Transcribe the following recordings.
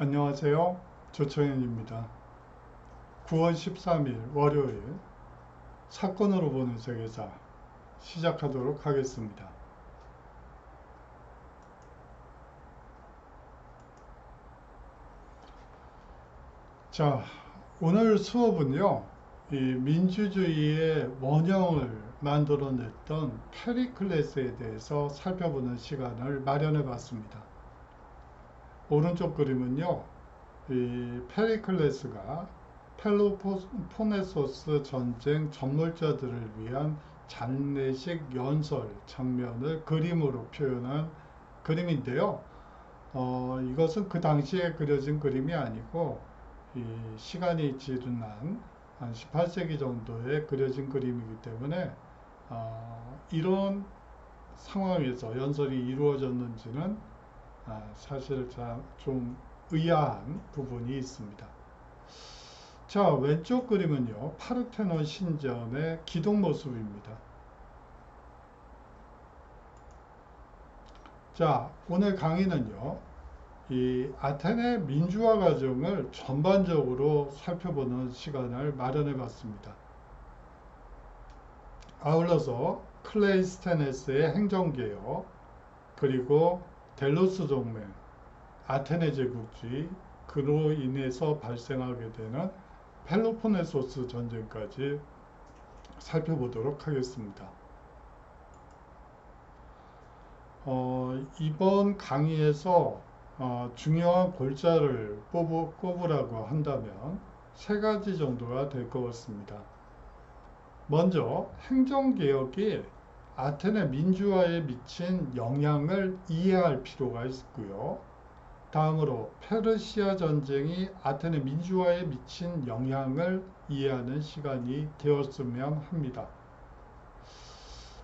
안녕하세요. 조청현입니다. 9월 13일 월요일 사건으로 보는 세계사 시작하도록 하겠습니다. 자, 오늘 수업은요, 이 민주주의의 원형을 만들어냈던 페리클레스에 대해서 살펴보는 시간을 마련해 봤습니다. 오른쪽 그림은요, 이 페리클레스가 펠로포네소스 전쟁 전몰자들을 위한 장례식 연설 장면을 그림으로 표현한 그림인데요. 이것은 그 당시에 그려진 그림이 아니고 이 시간이 지난 한 18세기 정도에 그려진 그림이기 때문에 이런 상황에서 연설이 이루어졌는지는 사실 좀 의아한 부분이 있습니다. 자, 왼쪽 그림은요, 파르테논 신전의 기둥 모습입니다. 자, 오늘 강의는요, 이 아테네 민주화 과정을 전반적으로 살펴보는 시간을 마련해 봤습니다. 아울러서 클레이스테네스의 행정개혁, 그리고 델로스 동맹, 아테네 제국주의, 그로 인해서 발생하게 되는 펠로포네소스 전쟁까지 살펴보도록 하겠습니다. 이번 강의에서 중요한 골자를 꼽으라고 한다면 세 가지 정도가 될 것 같습니다. 먼저 행정개혁이 아테네 민주화에 미친 영향을 이해할 필요가 있고요. 다음으로 페르시아 전쟁이 아테네 민주화에 미친 영향을 이해하는 시간이 되었으면 합니다.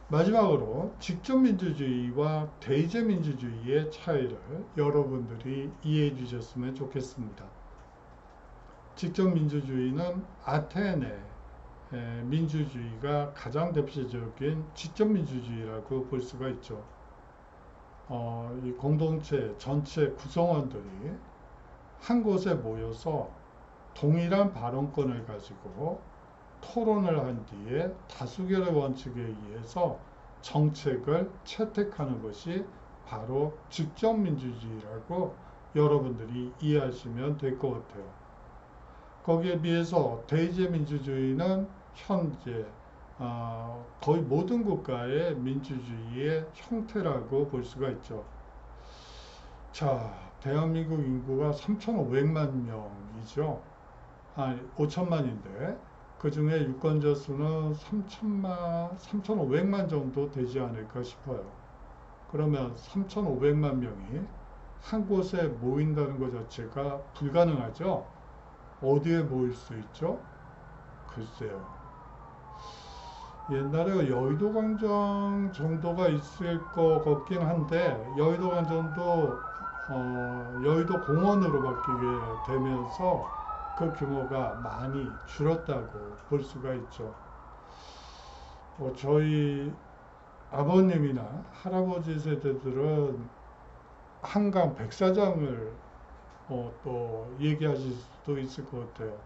마지막으로 직접민주주의와 대의제민주주의의 차이를 여러분들이 이해해 주셨으면 좋겠습니다. 직접민주주의는 아테네 민주주의가 가장 대표적인 직접민주주의라고 볼 수가 있죠. 이 공동체 전체 구성원들이 한 곳에 모여서 동일한 발언권을 가지고 토론을 한 뒤에 다수결의 원칙에 의해서 정책을 채택하는 것이 바로 직접민주주의라고 여러분들이 이해하시면 될 것 같아요. 거기에 비해서 대의제민주주의는 현재 거의 모든 국가의 민주주의의 형태라고 볼 수가 있죠. 자, 대한민국 인구가 3,500만 명이죠. 5천만인데 그 중에 유권자 수는 3,500만 정도 되지 않을까 싶어요. 그러면 3,500만 명이 한 곳에 모인다는 것 자체가 불가능하죠. 어디에 모일 수 있죠? 글쎄요. 옛날에 여의도 광장 정도가 있을 것 같긴 한데 여의도 광장도 여의도 공원으로 바뀌게 되면서 그 규모가 많이 줄었다고 볼 수가 있죠. 저희 아버님이나 할아버지 세대들은 한강 백사장을 또 얘기하실 수도 있을 것 같아요.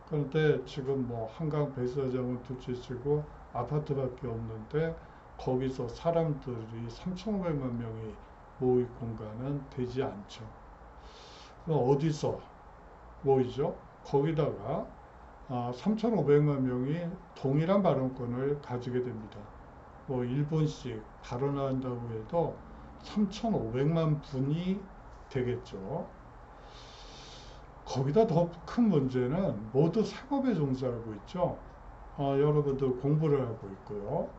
그런데 지금 뭐 한강 백사장은 둘째치고 아파트밖에 없는데 거기서 사람들이 3,500만 명이 모일 공간은 되지 않죠. 그럼 어디서 모이죠? 거기다가 3,500만 명이 동일한 발언권을 가지게 됩니다. 뭐 1분씩 발언한다고 해도 3,500만 분이 되겠죠. 거기다 더 큰 문제는 모두 생업에 종사하고 있죠. 여러분들 공부를 하고 있고요.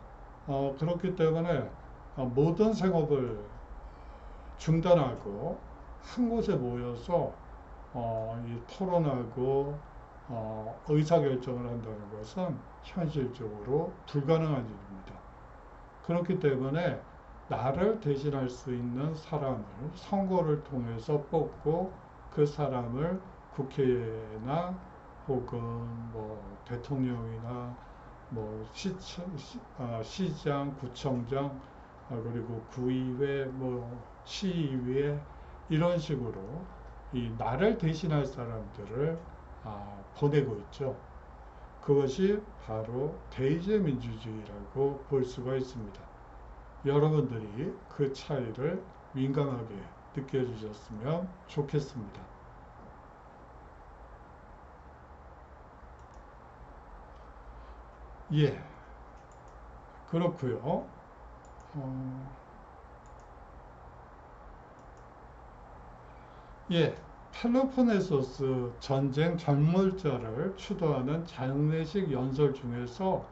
그렇기 때문에 모든 생업을 중단하고 한 곳에 모여서 이 토론하고 의사결정을 한다는 것은 현실적으로 불가능한 일입니다. 그렇기 때문에 나를 대신할 수 있는 사람을 선거를 통해서 뽑고 그 사람을 국회나 혹은 뭐 대통령이나 뭐 시장, 구청장, 그리고 구의회, 뭐 시의회 이런 식으로 이 나를 대신할 사람들을 보내고 있죠. 그것이 바로 대의제 민주주의라고 볼 수가 있습니다. 여러분들이 그 차이를 민감하게 느껴주셨으면 좋겠습니다. 예, 그렇고요. 예, 펠로폰네소스 전쟁 전몰자를 추도하는 장례식 연설 중에서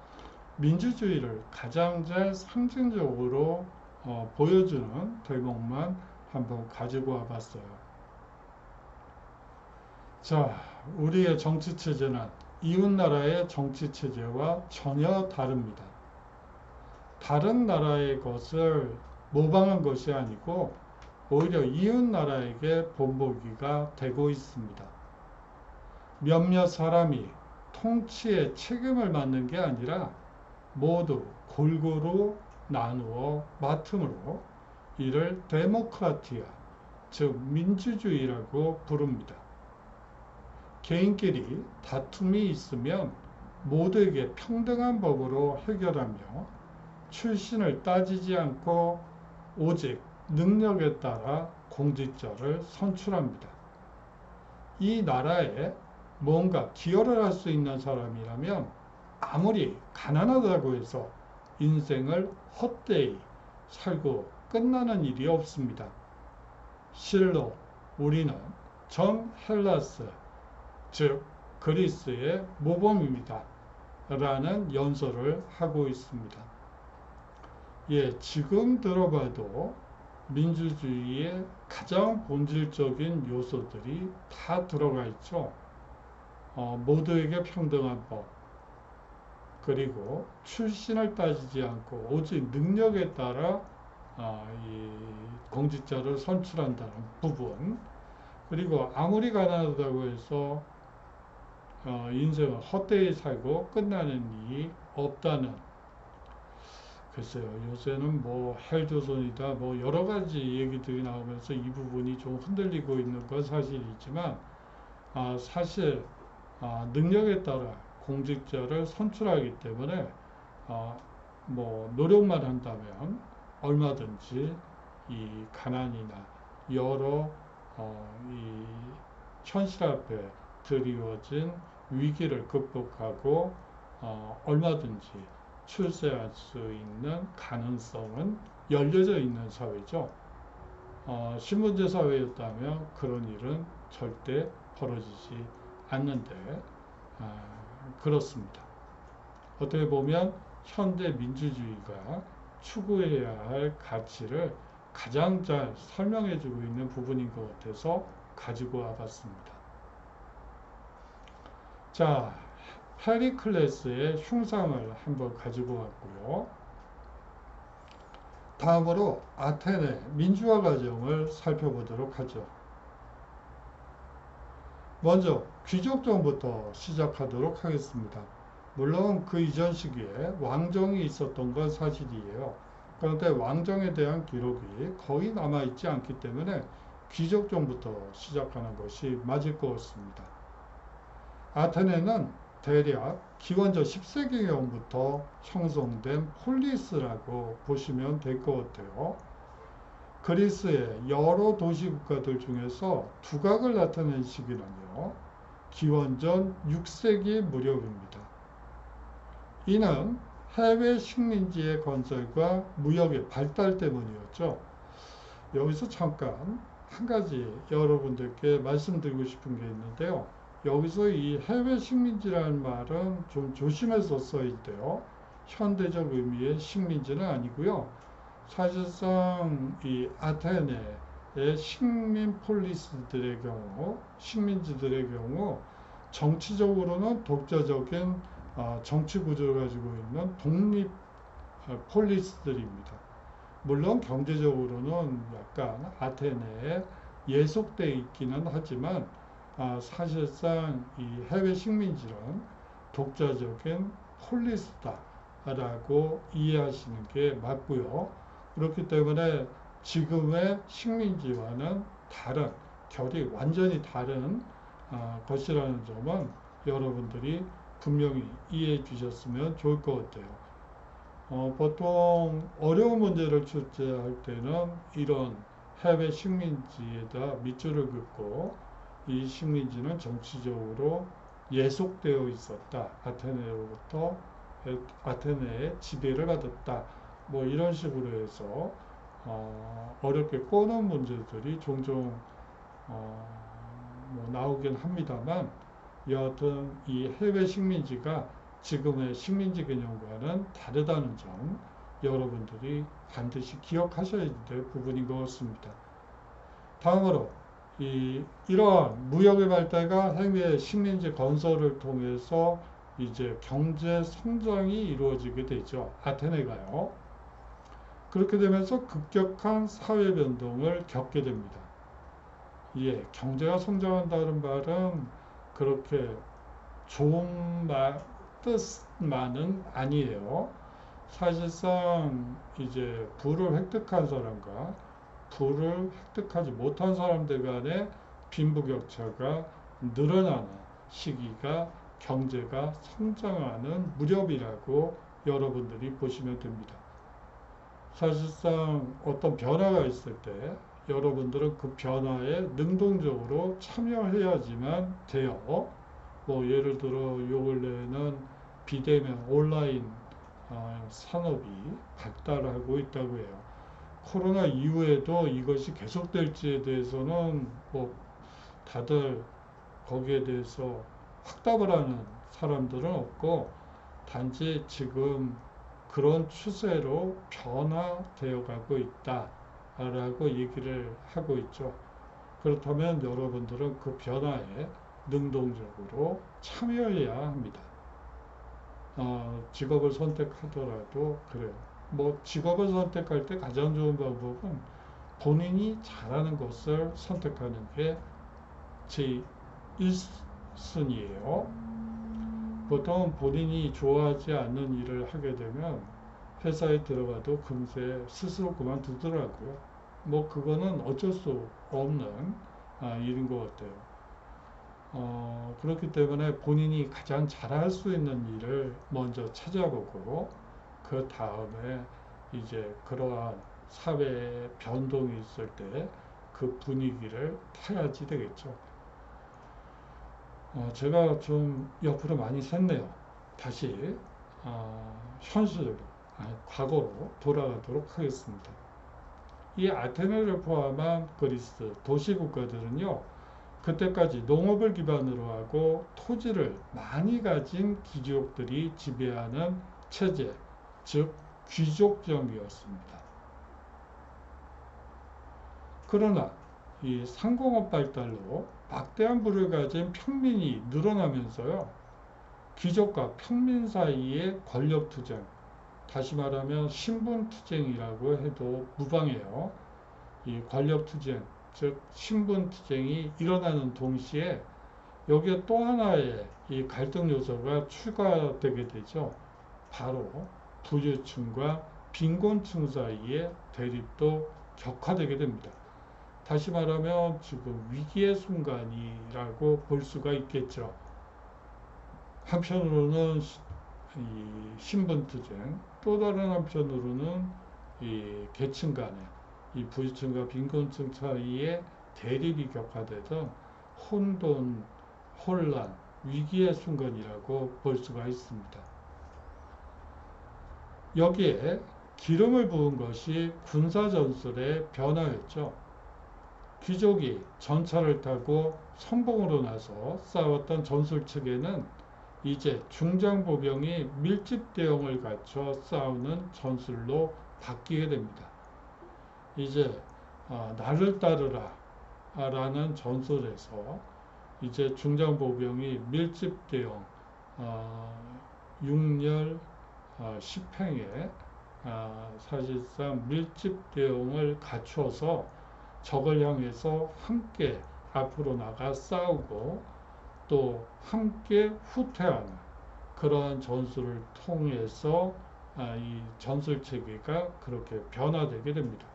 민주주의를 가장 잘 상징적으로 보여주는 대목만 한번 가지고 와봤어요. 자, 우리의 정치체제는 이웃나라의 정치체제와 전혀 다릅니다. 다른 나라의 것을 모방한 것이 아니고 오히려 이웃나라에게 본보기가 되고 있습니다. 몇몇 사람이 통치의 책임을 맡는 게 아니라 모두 골고루 나누어 맡음으로 이를 데모크라티아, 즉 민주주의라고 부릅니다. 개인끼리 다툼이 있으면 모두에게 평등한 법으로 해결하며 출신을 따지지 않고 오직 능력에 따라 공직자를 선출합니다. 이 나라에 뭔가 기여를 할 수 있는 사람이라면 아무리 가난하다고 해서 인생을 헛되이 살고 끝나는 일이 없습니다. 실로 우리는 전 헬라스, 즉 그리스의 모범입니다. 라는 연설을 하고 있습니다. 예, 지금 들어봐도 민주주의의 가장 본질적인 요소들이 다 들어가 있죠. 모두에게 평등한 법, 그리고 출신을 따지지 않고 오직 능력에 따라 이 공직자를 선출한다는 부분, 그리고 아무리 가난하다고 해서 인생을 헛되이 살고 끝나는 일이 없다는, 글쎄요, 요새는 뭐 헬조선이다 뭐 여러 가지 얘기들이 나오면서 이 부분이 좀 흔들리고 있는 건 사실이지만 사실 능력에 따라 공직자를 선출하기 때문에 뭐 노력만 한다면 얼마든지 이 가난이나 여러 이 현실 앞에 드리워진 위기를 극복하고 얼마든지 출세할 수 있는 가능성은 열려져 있는 사회죠. 신분제 사회였다면 그런 일은 절대 벌어지지 않는데 그렇습니다. 어떻게 보면 현대 민주주의가 추구해야 할 가치를 가장 잘 설명해주고 있는 부분인 것 같아서 가지고 와봤습니다. 자, 페리클레스의 흉상을 한번 가지고 왔고요. 다음으로 아테네 민주화 과정을 살펴보도록 하죠. 먼저 귀족정부터 시작하도록 하겠습니다. 물론 그 이전 시기에 왕정이 있었던 건 사실이에요. 그런데 왕정에 대한 기록이 거의 남아있지 않기 때문에 귀족정부터 시작하는 것이 맞을 것 같습니다. 아테네는 대략 기원전 10세기경부터 형성된 폴리스라고 보시면 될 것 같아요. 그리스의 여러 도시 국가들 중에서 두각을 나타낸 시기는요, 기원전 6세기 무렵입니다. 이는 해외 식민지의 건설과 무역의 발달 때문이었죠. 여기서 잠깐 한 가지 여러분들께 말씀드리고 싶은 게 있는데요. 여기서 이 해외 식민지라는 말은 좀 조심해서 써야 돼요. 현대적 의미의 식민지는 아니고요. 사실상 이 아테네의 식민 폴리스들의 경우, 식민지들의 경우 정치적으로는 독자적인 정치 구조를 가지고 있는 독립 폴리스들입니다. 물론 경제적으로는 약간 아테네에 예속되어 있기는 하지만 사실상 이 해외 식민지는 독자적인 폴리스다라고 이해하시는 게 맞고요. 그렇기 때문에 지금의 식민지와는 다른 결이 완전히 다른 것이라는 점은 여러분들이 분명히 이해해 주셨으면 좋을 것 같아요. 보통 어려운 문제를 출제할 때는 이런 해외 식민지에다 밑줄을 긋고 이 식민지는 정치적으로 예속되어 있었다. 아테네로부터 아테네의 지배를 받았다. 뭐 이런 식으로 해서 어렵게 꼬는 문제들이 종종 뭐 나오긴 합니다만 여하튼 이 해외 식민지가 지금의 식민지 개념과는 다르다는 점 여러분들이 반드시 기억하셔야 될 부분인 것 같습니다. 다음으로 이러한 무역의 발달과 해외 식민지 건설을 통해서 이제 경제 성장이 이루어지게 되죠. 아테네가요. 그렇게 되면서 급격한 사회 변동을 겪게 됩니다. 예, 경제가 성장한다는 말은 그렇게 좋은 뜻만은 아니에요. 사실상 이제 부를 획득한 사람과 부를 획득하지 못한 사람들 간의 빈부격차가 늘어나는 시기가 경제가 성장하는 무렵이라고 여러분들이 보시면 됩니다. 사실상 어떤 변화가 있을 때 여러분들은 그 변화에 능동적으로 참여해야지만 돼요. 뭐 예를 들어 요 근래에는 비대면 온라인 산업이 발달하고 있다고 해요. 코로나 이후에도 이것이 계속될지에 대해서는 뭐 다들 거기에 대해서 확답을 하는 사람들은 없고 단지 지금 그런 추세로 변화되어 가고 있다라고 얘기를 하고 있죠. 그렇다면 여러분들은 그 변화에 능동적으로 참여해야 합니다. 직업을 선택하더라도 그래요. 뭐 직업을 선택할 때 가장 좋은 방법은 본인이 잘하는 것을 선택하는 게 제 1순위예요. 보통 본인이 좋아하지 않는 일을 하게 되면 회사에 들어가도 금세 스스로 그만두더라고요. 뭐 그거는 어쩔 수 없는 일인 것 같아요. 그렇기 때문에 본인이 가장 잘할 수 있는 일을 먼저 찾아보고 그 다음에 이제 그러한 사회 변동이 있을 때 그 분위기를 타야지 되겠죠. 제가 좀 옆으로 많이 샜네요. 다시 현실로, 과거로 돌아가도록 하겠습니다. 이 아테네를 포함한 그리스 도시 국가들은요, 그때까지 농업을 기반으로 하고 토지를 많이 가진 귀족들이 지배하는 체제, 즉 귀족정이었습니다. 그러나 이 상공업 발달로 막대한 부를 가진 평민이 늘어나면서요, 귀족과 평민 사이의 권력투쟁, 다시 말하면 신분투쟁이라고 해도 무방해요. 이 권력투쟁, 즉 신분투쟁이 일어나는 동시에 여기에 또 하나의 이 갈등 요소가 추가되게 되죠. 바로 부유층과 빈곤층 사이의 대립도 격화되게 됩니다. 다시 말하면 지금 위기의 순간이라고 볼 수가 있겠죠. 한편으로는 이 신분투쟁, 또 다른 한편으로는 이 계층 간의 이 부유층과 빈곤층 사이의 대립이 격화되던 혼돈, 혼란, 위기의 순간이라고 볼 수가 있습니다. 여기에 기름을 부은 것이 군사전술의 변화였죠. 귀족이 전차를 타고 선봉으로 나서 싸웠던 전술 측에는 이제 중장보병이 밀집 대응을 갖춰 싸우는 전술로 바뀌게 됩니다. 이제 나를 따르라 라는 전술에서 이제 중장보병이 밀집 대응, 육렬, 십행에 사실상 밀집 대응을 갖춰서 적을 향해서 함께 앞으로 나가 싸우고 또 함께 후퇴하는 그러한 전술을 통해서 이 전술 체계가 그렇게 변화되게 됩니다.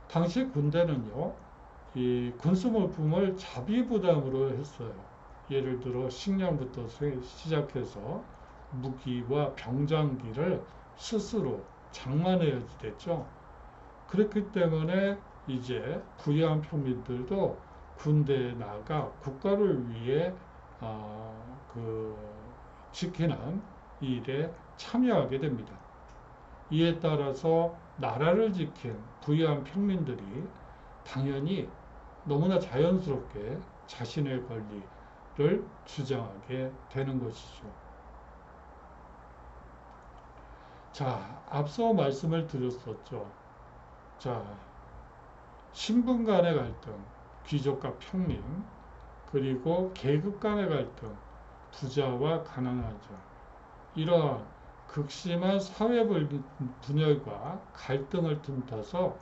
당시 군대는요, 이 군수물품을 자비 부담으로 했어요. 예를 들어 식량부터 시작해서 무기와 병장기를 스스로 장만해야지 됐죠. 그렇기 때문에 이제 부유한 평민들도 군대에 나가 국가를 위해 그 지키는 일에 참여하게 됩니다. 이에 따라서 나라를 지킨 부유한 평민들이 당연히 너무나 자연스럽게 자신의 권리를 주장하게 되는 것이죠. 자, 앞서 말씀을 드렸었죠. 자, 신분 간의 갈등, 귀족과 평민, 그리고 계급 간의 갈등, 부자와 가난한 자, 이러한 극심한 사회 분열과 갈등을 틈타서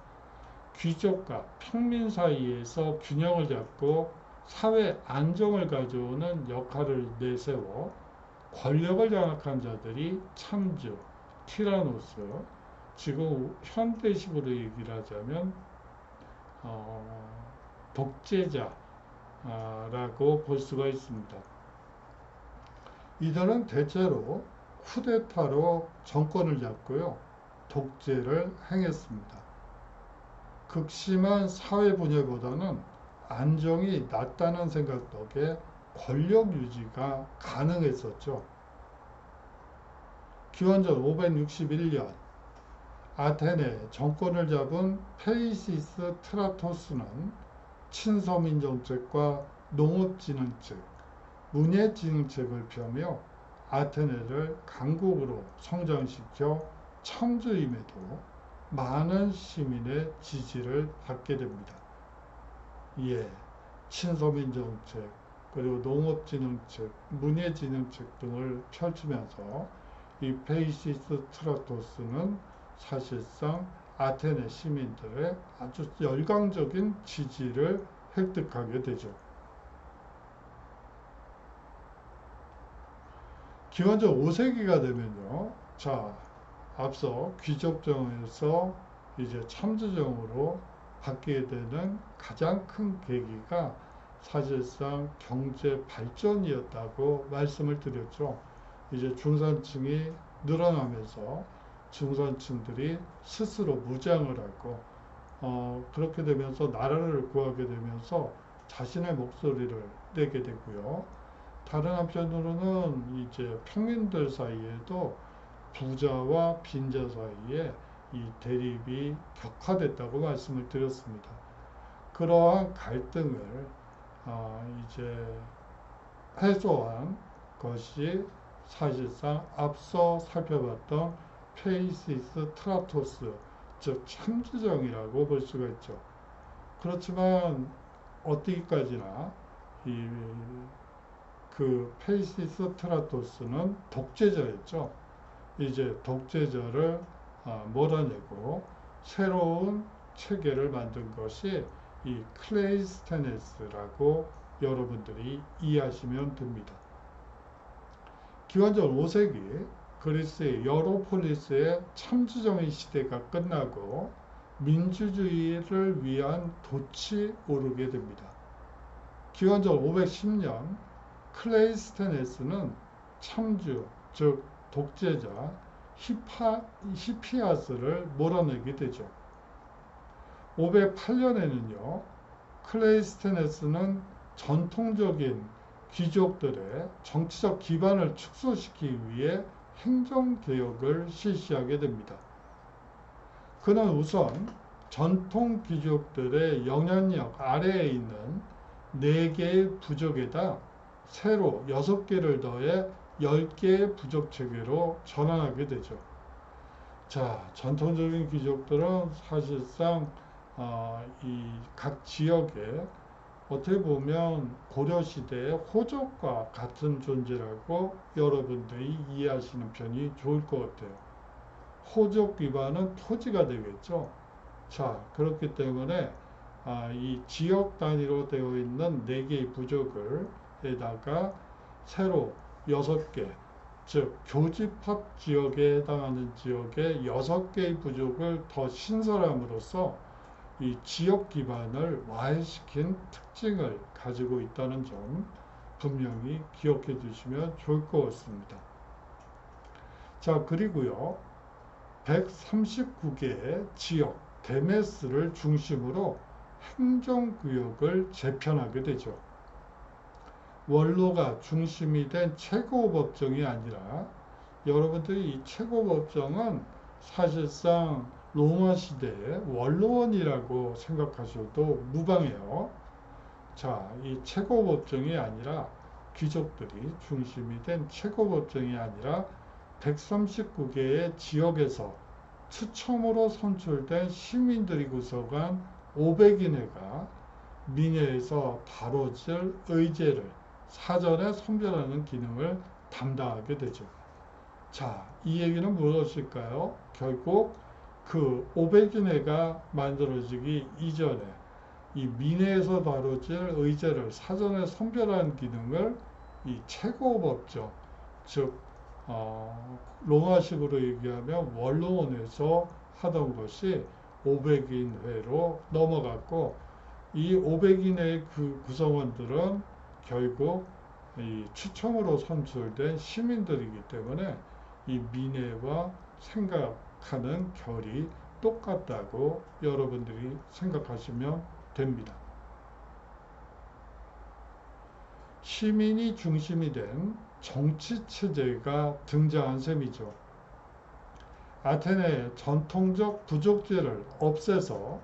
귀족과 평민 사이에서 균형을 잡고 사회 안정을 가져오는 역할을 내세워 권력을 장악한 자들이 참주, 티라노스, 지금 현대식으로 얘기를 하자면 독재자라고 볼 수가 있습니다. 이들은 대체로 쿠데타로 정권을 잡고요, 독재를 행했습니다. 극심한 사회 분열보다는 안정이 낫다는 생각 덕에 권력 유지가 가능했었죠. 기원전 561년 아테네 정권을 잡은 페이시스 트라토스는 친서민 정책과 농업진흥책, 문예진흥책을 펴며 아테네를 강국으로 성장시켜 참주임에도 많은 시민의 지지를 받게 됩니다. 이에 친서민 정책, 그리고 농업진흥책, 문예진흥책 등을 펼치면서 이 페이시스 트라토스는 사실상 아테네 시민들의 아주 열광적인 지지를 획득하게 되죠. 기원전 5세기가 되면요, 자, 앞서 귀족정에서 이제 참주정으로 바뀌게 되는 가장 큰 계기가 사실상 경제 발전이었다고 말씀을 드렸죠. 이제 중산층이 늘어나면서 중산층들이 스스로 무장을 하고 그렇게 되면서 나라를 구하게 되면서 자신의 목소리를 내게 되고요. 다른 한편으로는 이제 평민들 사이에도 부자와 빈자 사이에 이 대립이 격화됐다고 말씀을 드렸습니다. 그러한 갈등을 이제 해소한 것이 사실상 앞서 살펴봤던 페이시스 트라토스, 즉 참주정이라고 볼 수가 있죠. 그렇지만 어디까지나 그 페이시스 트라토스는 독재자였죠. 이제 독재자를 몰아내고 새로운 체계를 만든 것이 이 클레이스테네스라고 여러분들이 이해하시면 됩니다. 기원전 5세기 그리스의 여로폴리스의 참주정의 시대가 끝나고 민주주의를 위한 돛이 오르게 됩니다. 기원전 510년 클레이스테네스는 참주, 즉 독재자 히피아스를 몰아내게 되죠. 508년에는요, 클레이스테네스는 전통적인 귀족들의 정치적 기반을 축소시키기 위해 행정개혁을 실시하게 됩니다. 그는 우선 전통 귀족들의 영향력 아래에 있는 4개의 부족에다 새로 6개를 더해 10개의 부족 체계로 전환하게 되죠. 자, 전통적인 귀족들은 사실상 이 각 지역에 어떻게 보면 고려시대의 호족과 같은 존재라고 여러분들이 이해하시는 편이 좋을 것 같아요. 호족 기반은 토지가 되겠죠. 자, 그렇기 때문에 이 지역 단위로 되어 있는 4개의 부족을 에다가 새로 6개, 즉 교집합 지역에 해당하는 지역에 6개의 부족을 더 신설함으로써 이 지역 기반을 와해시킨 특징을 가지고 있다는 점 분명히 기억해 두시면 좋을 것 같습니다. 자, 그리고요. 139개의 지역, 대메스를 중심으로 행정구역을 재편하게 되죠. 원로가 중심이 된 최고법정이 아니라 여러분들이 이 최고법정은 사실상 로마 시대의 원로원이라고 생각하셔도 무방해요. 자, 이 최고법정이 아니라 귀족들이 중심이 된 최고법정이 아니라 139개의 지역에서 추첨으로 선출된 시민들이 구성한 500인회가 민회에서 다뤄질 의제를 사전에 선별하는 기능을 담당하게 되죠. 자, 이 얘기는 무엇일까요? 결국 그 500인회가 만들어지기 이전에 이 민회에서 다뤄질 의제를 사전에 선별하는 기능을 이 최고법정, 즉 로마식으로 얘기하면 원로원에서 하던 것이 500인회로 넘어갔고, 이 500인의 그 구성원들은 결국 이 추첨으로 선출된 시민들이기 때문에 이 민회와 생각하는 결이 똑같다고 여러분들이 생각하시면 됩니다. 시민이 중심이 된 정치체제가 등장한 셈이죠. 아테네의 전통적 부족제를 없애서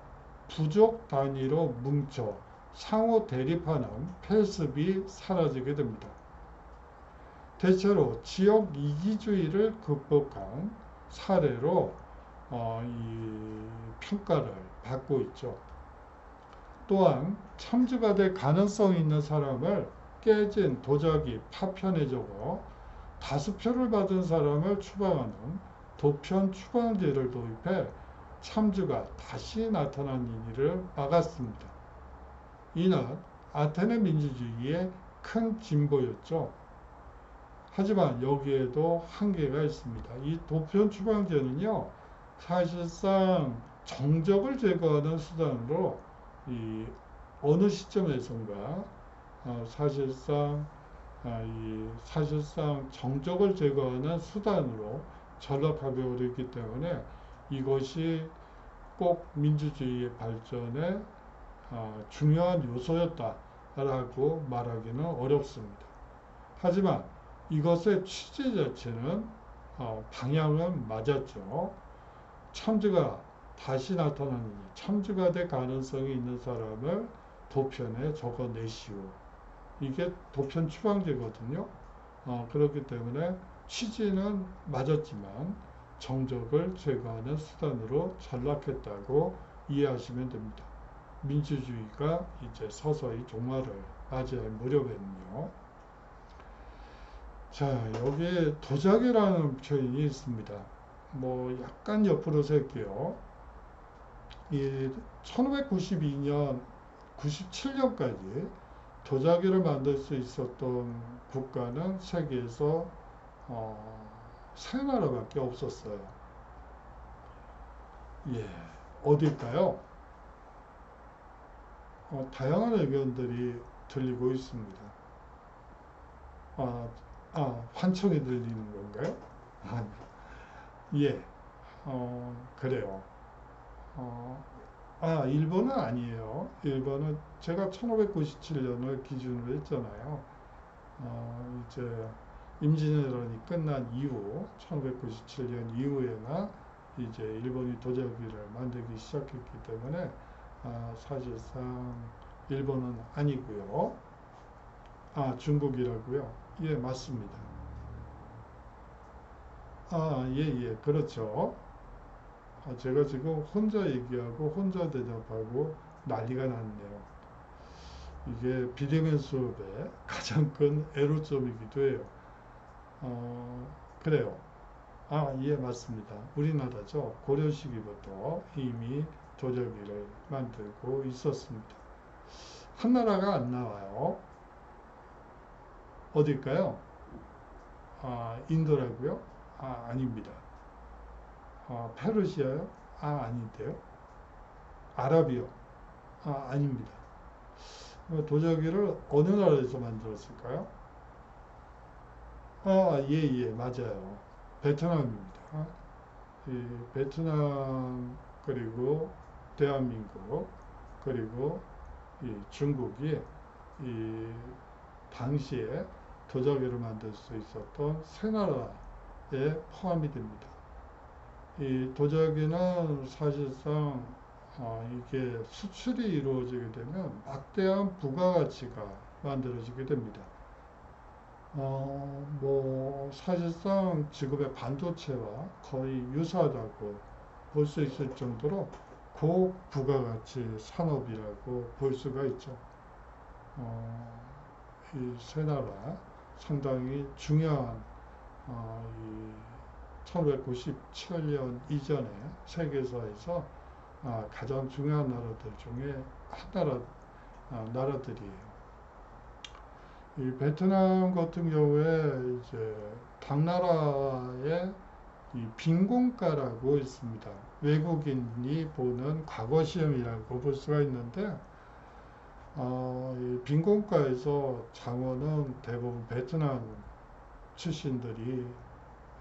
부족 단위로 뭉쳐 상호 대립하는 폐습이 사라지게 됩니다. 대체로 지역 이기주의를 극복한 사례로 이 평가를 받고 있죠. 또한 참주가 될 가능성이 있는 사람을 깨진 도자기 파편에 적어 다수표를 받은 사람을 추방하는 도편 추방제를 도입해 참주가 다시 나타나는 일을 막았습니다. 이는 아테네 민주주의의 큰 진보였죠. 하지만 여기에도 한계가 있습니다. 이 도편 추방제는요, 사실상 정적을 제거하는 수단으로 이 어느 시점에선가 사실상 정적을 제거하는 수단으로 전락하게 어렵기 때문에 이것이 꼭 민주주의의 발전에 중요한 요소였다라고 말하기는 어렵습니다. 하지만 이것의 취지 자체는 방향은 맞았죠. 참주가 다시 나타나는, 참주가 될 가능성이 있는 사람을 도편에 적어내시오. 이게 도편 추방제거든요. 그렇기 때문에 취지는 맞았지만 정적을 제거하는 수단으로 전락했다고 이해하시면 됩니다. 민주주의가 이제 서서히 종말을 맞이할 무렵에는요. 자, 여기에 도자기라는 표현이 있습니다. 뭐 약간 옆으로 쓸게요. 이 1592년, 97년까지 도자기를 만들 수 있었던 국가는 세계에서 세 나라밖에 없었어요. 예, 어딜까요? 다양한 의견들이 들리고 있습니다. 환청이 들리는 건가요? 예, 그래요. 일본은 아니에요. 일본은 제가 1597년을 기준으로 했잖아요. 이제 임진왜란이 끝난 이후, 1597년 이후에나 이제 일본이 도자기를 만들기 시작했기 때문에 사실상 일본은 아니고요. 중국이라고요. 예, 맞습니다. 예, 그렇죠. 제가 지금 혼자 얘기하고 혼자 대답하고 난리가 났네요. 이게 비대면 수업의 가장 큰 애로점이기도 해요. 그래요. 예, 맞습니다. 우리나라죠. 고려 시기부터 이미 도자기를 만들고 있었습니다. 한 나라가 안 나와요. 어딜까요? 인도라고요? 아닙니다. 페르시아요? 아닌데요. 아라비아. 아닙니다. 도자기를 어느 나라에서 만들었을까요? 예, 예, 맞아요. 베트남입니다. 이 베트남, 그리고 대한민국, 그리고 이 중국이 이 당시에 도자기를 만들 수 있었던 세 나라에 포함이 됩니다. 이 도자기는 사실상 이게 수출이 이루어지게 되면 막대한 부가가치가 만들어지게 됩니다. 뭐 사실상 지금의 반도체와 거의 유사하다고 볼 수 있을 정도로 고부가가치 산업이라고 볼 수가 있죠. 어, 이 세 나라 상당히 중요한 이 1997년 이전에 세계사에서 가장 중요한 나라들 중에 나라들이에요. 이 베트남 같은 경우에 이제 당나라의 이 빈곤가라고 있습니다. 외국인이 보는 과거 시험이라고 볼 수가 있는데, 이 빈곤가에서 장원은 대부분 베트남 출신들이,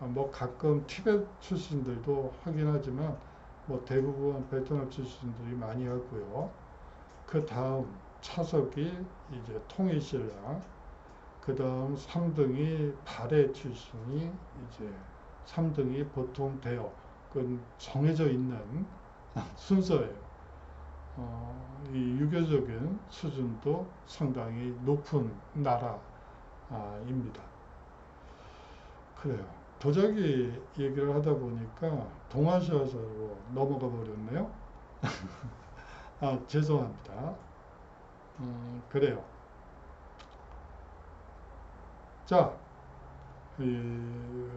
뭐 가끔 티베트 출신들도 하긴 하지만, 뭐 대부분 베트남 출신들이 많이 하고요. 그 다음 차석이 이제 통일신라, 그 다음 3등이 발해 출신이 이제 3등이 보통 돼요. 그건 정해져 있는 순서예요. 이 유교적인 수준도 상당히 높은 나라입니다. 그래요. 도자기 얘기를 하다 보니까 동아시아사로 넘어가 버렸네요. 죄송합니다. 그래요. 자,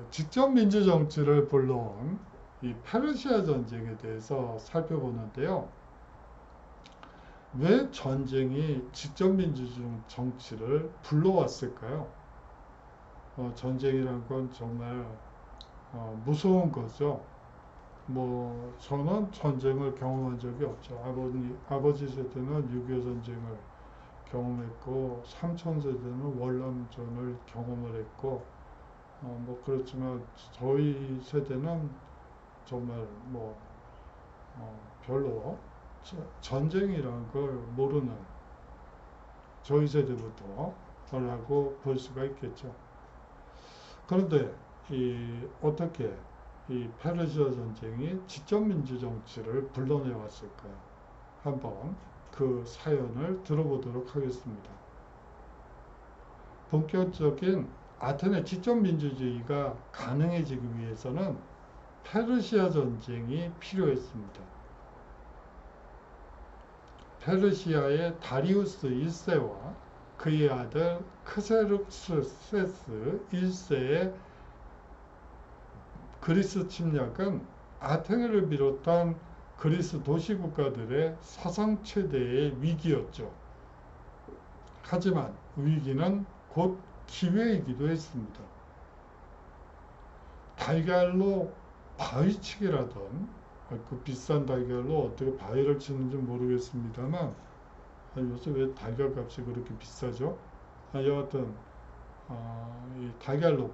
직접 민주 정치를 불러온 이 페르시아 전쟁에 대해서 살펴보는데요. 왜 전쟁이 직접 민주 정치를 불러왔을까요? 전쟁이란 건 정말 무서운 거죠. 뭐 저는 전쟁을 경험한 적이 없죠. 아버지 세대는 6.25 전쟁을 경험했고, 삼촌 세대는 월남전을 경험을 했고, 뭐 그렇지만 저희 세대는 정말 뭐 별로 전쟁이라는 걸 모르는 저희 세대부터라고 볼 수가 있겠죠. 그런데 어떻게 이 페르시아 전쟁이 직접 민주 정치를 불러내 왔을까요? 한번 그 사연을 들어보도록 하겠습니다. 본격적인 아테네 직접 민주주의가 가능해지기 위해서는 페르시아 전쟁이 필요했습니다. 페르시아의 다리우스 1세와 그의 아들 크세룩세스 1세의 그리스 침략은 아테네를 비롯한 그리스 도시 국가들의 사상 최대의 위기였죠. 하지만 위기는 곧 기회이기도 했습니다. 달걀로 바위치기라던, 그 비싼 달걀로 어떻게 바위를 치는지 모르겠습니다만, 요새 왜 달걀 값이 그렇게 비싸죠? 여하튼 이 달걀로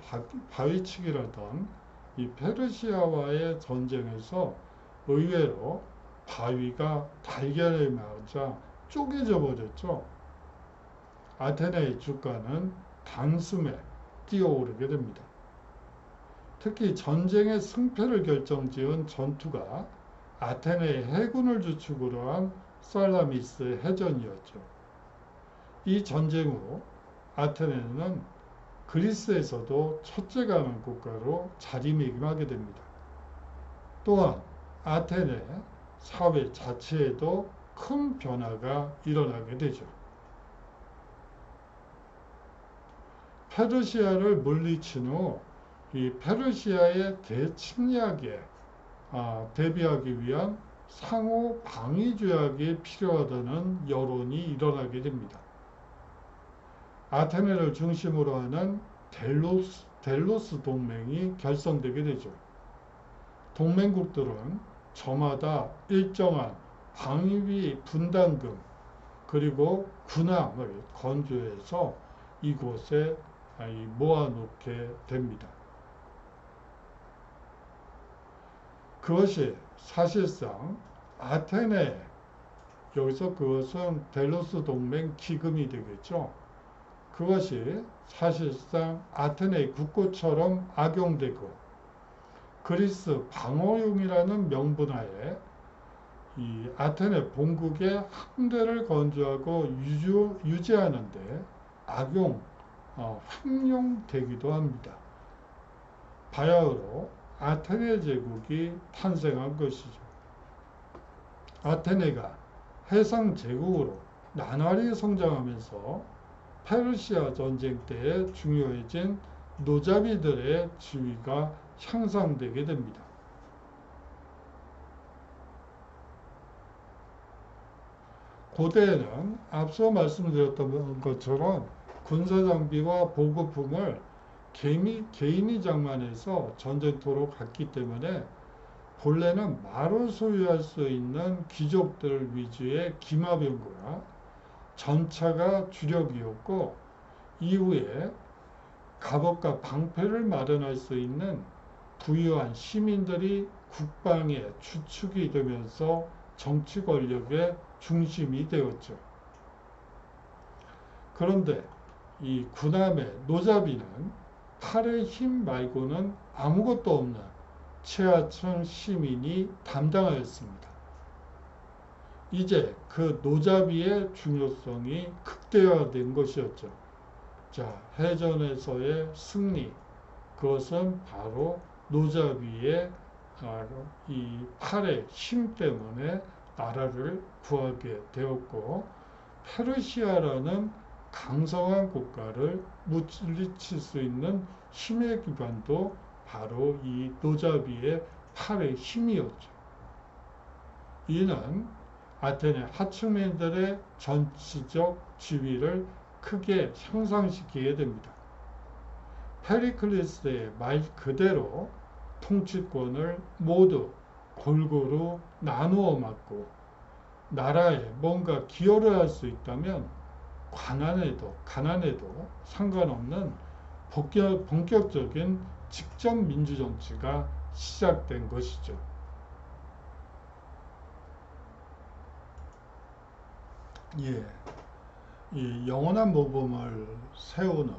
바위치기라던 이 페르시아와의 전쟁에서 의외로 바위가 달걀에 맞아 쪼개져 버렸죠. 아테네의 주가는 단숨에 뛰어오르게 됩니다. 특히 전쟁의 승패를 결정지은 전투가 아테네의 해군을 주축으로 한 살라미스 해전이었죠. 이 전쟁 후 아테네는 그리스에서도 첫째가는 국가로 자리매김하게 됩니다. 또한 아테네 사회 자체에도 큰 변화가 일어나게 되죠. 페르시아를 물리친 후 이 페르시아의 대침략에 대비하기 위한 상호 방위 조약이 필요하다는 여론이 일어나게 됩니다. 아테네를 중심으로 하는 델로스 동맹이 결성되게 되죠. 동맹국들은 저마다 일정한 방위비 분담금 그리고 군함을 건조해서 이곳에 모아놓게 됩니다. 그것이 사실상 아테네, 여기서 그것은 델로스 동맹 기금이 되겠죠. 그것이 사실상 아테네 국고처럼 악용되고 그리스 방어용이라는 명분하에 이 아테네 본국의 함대를 건조하고 유지하는데 활용되기도 합니다. 바야흐로 아테네 제국이 탄생한 것이죠. 아테네가 해상 제국으로 나날이 성장하면서 페르시아 전쟁 때에 중요해진 노자비들의 지위가 향상되게 됩니다. 고대에는 앞서 말씀드렸던 것처럼 군사장비와 보급품을 개인이 장만해서 전쟁터로 갔기 때문에 본래는 말을 소유할 수 있는 귀족들 위주의 기마병과 전차가 주력이었고 이후에 갑옷과 방패를 마련할 수 있는 부유한 시민들이 국방의 주축이 되면서 정치 권력의 중심이 되었죠. 그런데 이 군함의 노자비는 팔의 힘 말고는 아무것도 없는 취하층 시민이 담당하였습니다. 이제 그 노자비의 중요성이 극대화된 것이었죠. 자, 해전에서의 승리, 그것은 바로 노자비의 이 팔의 힘 때문에 나라를 구하게 되었고 페르시아라는 강성한 국가를 물리칠 수 있는 힘의 기반도 바로 이 노자비의 팔의 힘이었죠. 이는 아테네 하층민들의 정치적 지위를 크게 향상시키게 됩니다. 페리클리스의 말 그대로 통치권을 모두 골고루 나누어 맡고 나라에 뭔가 기여를 할 수 있다면 가난해도 상관없는 본격적인 직접 민주정치가 시작된 것이죠. 예, 이 영원한 모범을 세우는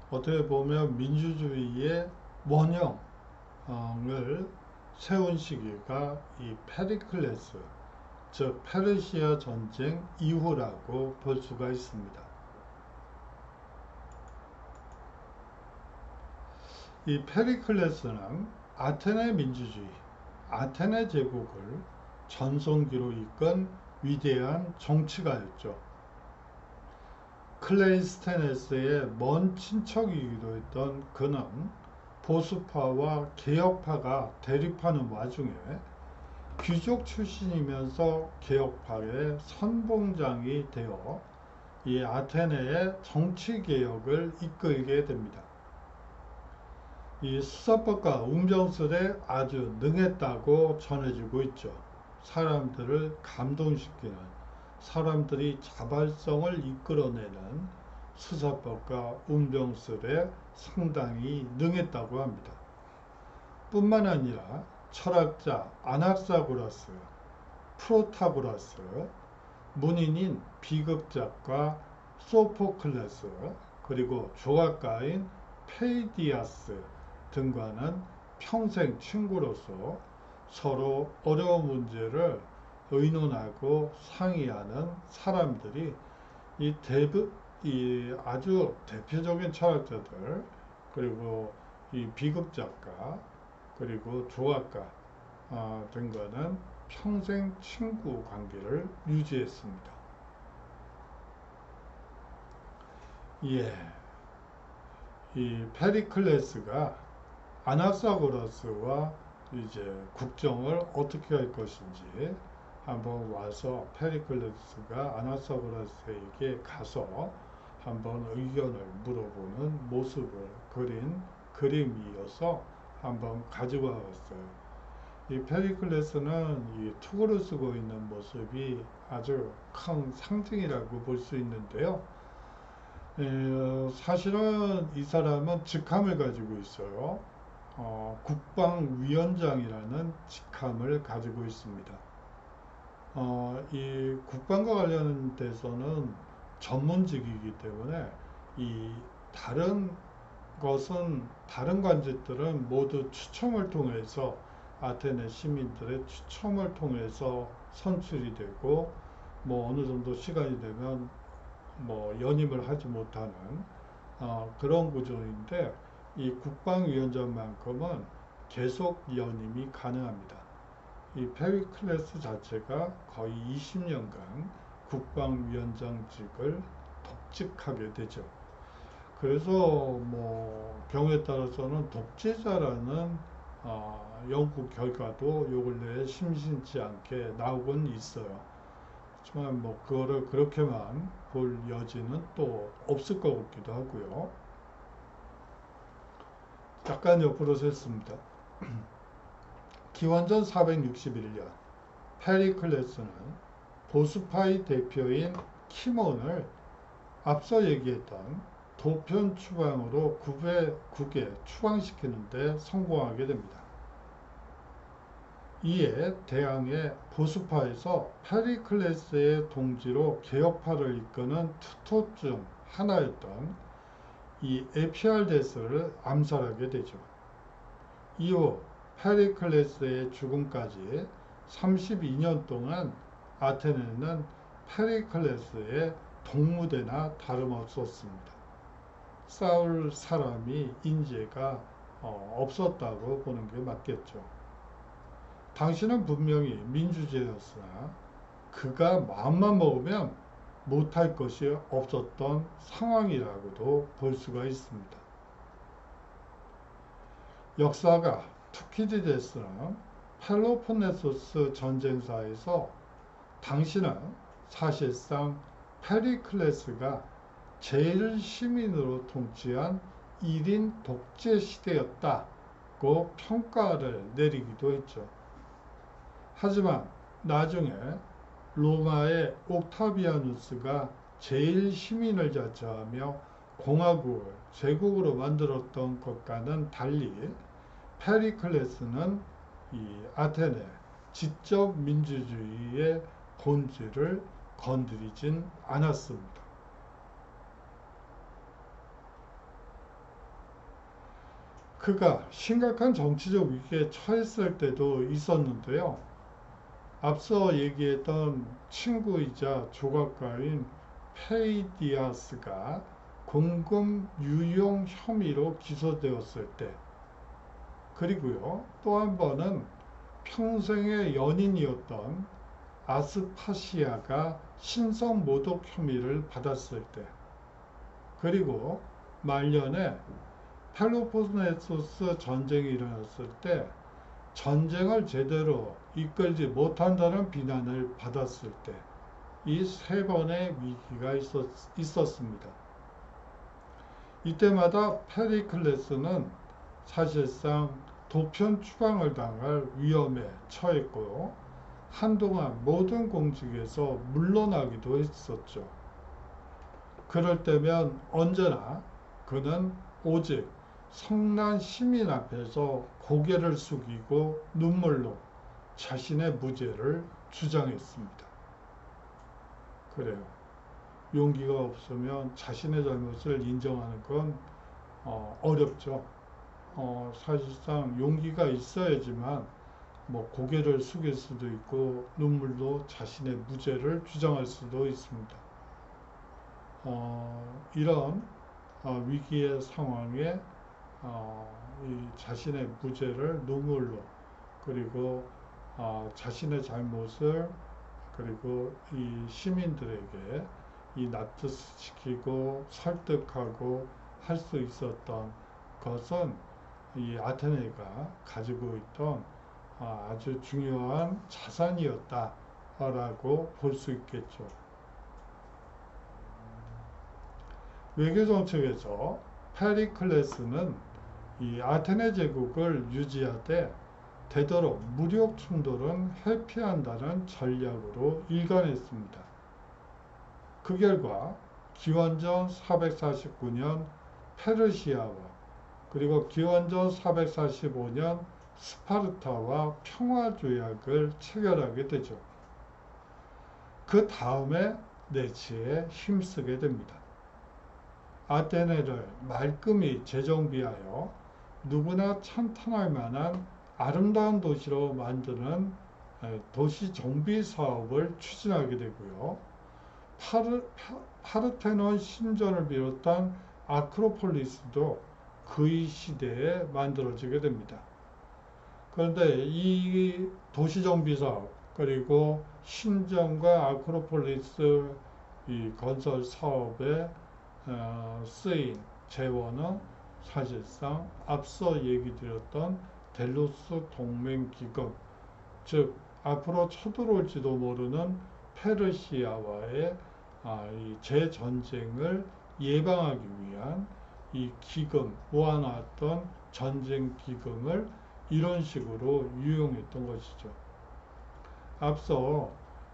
어떻게 보면 민주주의의 원형을 세운 시기가 이 페리클레스, 즉 페르시아 전쟁 이후라고 볼 수가 있습니다. 이 페리클레스는 아테네 민주주의, 아테네 제국을 전성기로 이끈 위대한 정치가였죠. 클레이스테네스의 먼 친척이기도 했던 그는 보수파와 개혁파가 대립하는 와중에 귀족 출신이면서 개혁파의 선봉장이 되어 이 아테네의 정치개혁을 이끌게 됩니다. 이 수사법과 운병술에 아주 능했다고 전해지고 있죠. 사람들을 감동시키는, 사람들이 자발성을 이끌어내는 수사법과 운병술에 상당히 능했다고 합니다. 뿐만 아니라 철학자 아낙사고라스, 프로타고라스, 문인인 비극작가 소포클레스, 그리고 조각가인 페이디아스 등과는 평생 친구로서 서로 어려운 문제를 의논하고 상의하는 사람들이 이 아주 대표적인 철학자들, 그리고 이 비극작가, 그리고 조각가 등과는 평생 친구 관계를 유지했습니다. 예, 이 페리클레스가 아나사고라스와 이제 국정을 어떻게 할 것인지 한번 와서 페리클레스가 아나사고라스에게 가서 한번 의견을 물어보는 모습을 그린 그림이어서 한번 가지고 왔어요. 이 페리클레스는 이 투구를 쓰고 있는 모습이 아주 큰 상징이라고 볼 수 있는데요. 사실은 이 사람은 직함을 가지고 있어요. 국방위원장이라는 직함을 가지고 있습니다. 이 국방과 관련돼서는 전문직이기 때문에 이 다른 다른 관직들은 모두 추첨을 통해서 아테네 시민들의 추첨을 통해서 선출이 되고 뭐 어느 정도 시간이 되면 뭐 연임을 하지 못하는 그런 구조인데 이 국방위원장만큼은 계속 연임이 가능합니다. 이 페리클레스 자체가 거의 20년간 국방위원장직을 독직하게 되죠. 그래서 뭐 경우에 따라서는 독재자라는 연구 결과도 요 근래에 심심치 않게 나오곤 있어요. 하지만 뭐 그거를 그렇게만 볼 여지는 또 없을 것 같기도 하고요. 약간 옆으로 샜습니다. 기원전 461년 페리클레스는 보스파의 대표인 키몬을 앞서 얘기했던 도편 추방으로 국에 추방시키는 데 성공하게 됩니다. 이에 대항해 보수파에서 페리클레스의 동지로 개혁파를 이끄는 투톱 중 하나였던 이 에피알데스를 암살하게 되죠. 이후 페리클레스의 죽음까지 32년 동안 아테네는 페리클레스의 동무대나 다름없었습니다. 싸울 사람이 인재가 없었다고 보는 게 맞겠죠. 당신은 분명히 민주제였으나 그가 마음만 먹으면 못할 것이 없었던 상황이라고도 볼 수가 있습니다. 역사가 투키디데스는 펠로폰네소스 전쟁사에서 당신은 사실상 페리클레스가 제일 시민으로 통치한 1인 독재 시대였다고 평가를 내리기도 했죠. 하지만 나중에 로마의 옥타비아누스가 제일 시민을 자처하며 공화국을 제국으로 만들었던 것과는 달리 페리클레스는 이 아테네 지적 민주주의의 본질을 건드리진 않았습니다. 그가 심각한 정치적 위기에 처했을 때도 있었는데요. 앞서 얘기했던 친구이자 조각가인 페이디아스가 공금 유용 혐의로 기소되었을 때, 그리고요, 또 한 번은 평생의 연인이었던 아스파시아가 신성 모독 혐의를 받았을 때, 그리고 말년에 펠로폰네소스 전쟁이 일어났을 때 전쟁을 제대로 이끌지 못한다는 비난을 받았을 때, 이 세 번의 위기가 있었습니다. 이때마다 페리클레스는 사실상 도편 추방을 당할 위험에 처했고 한동안 모든 공직에서 물러나기도 했었죠. 그럴 때면 언제나 그는 오직 성난 시민 앞에서 고개를 숙이고 눈물로 자신의 무죄를 주장했습니다. 그래요. 용기가 없으면 자신의 잘못을 인정하는 건 어렵죠. 사실상 용기가 있어야지만 뭐 고개를 숙일 수도 있고 눈물로 자신의 무죄를 주장할 수도 있습니다. 이런 위기의 상황에 이 자신의 무죄를 눈물로, 그리고 자신의 잘못을, 그리고 이 시민들에게 이 납득시키고 설득하고 할 수 있었던 것은 이 아테네가 가지고 있던 아주 중요한 자산이었다라고 볼 수 있겠죠. 외교 정책에서 페리클레스는 이 아테네 제국을 유지하되 되도록 무력 충돌은 회피한다는 전략으로 일관했습니다. 그 결과 기원전 449년 페르시아와 그리고 기원전 445년 스파르타와 평화조약을 체결하게 되죠. 그 다음에 내치에 힘쓰게 됩니다. 아테네를 말끔히 재정비하여 누구나 찬탄할 만한 아름다운 도시로 만드는 도시 정비 사업을 추진하게 되고요. 파르테논 신전을 비롯한 아크로폴리스도 그의 시대에 만들어지게 됩니다. 그런데 이 도시 정비 사업 그리고 신전과 아크로폴리스 이 건설 사업에 쓰인 재원은 사실상 앞서 얘기 드렸던 델로스 동맹기금, 즉 앞으로 쳐들어올지도 모르는 페르시아와의 이 재전쟁을 예방하기 위한 이 기금, 모아놨던 전쟁 기금을 이런 식으로 유용했던 것이죠. 앞서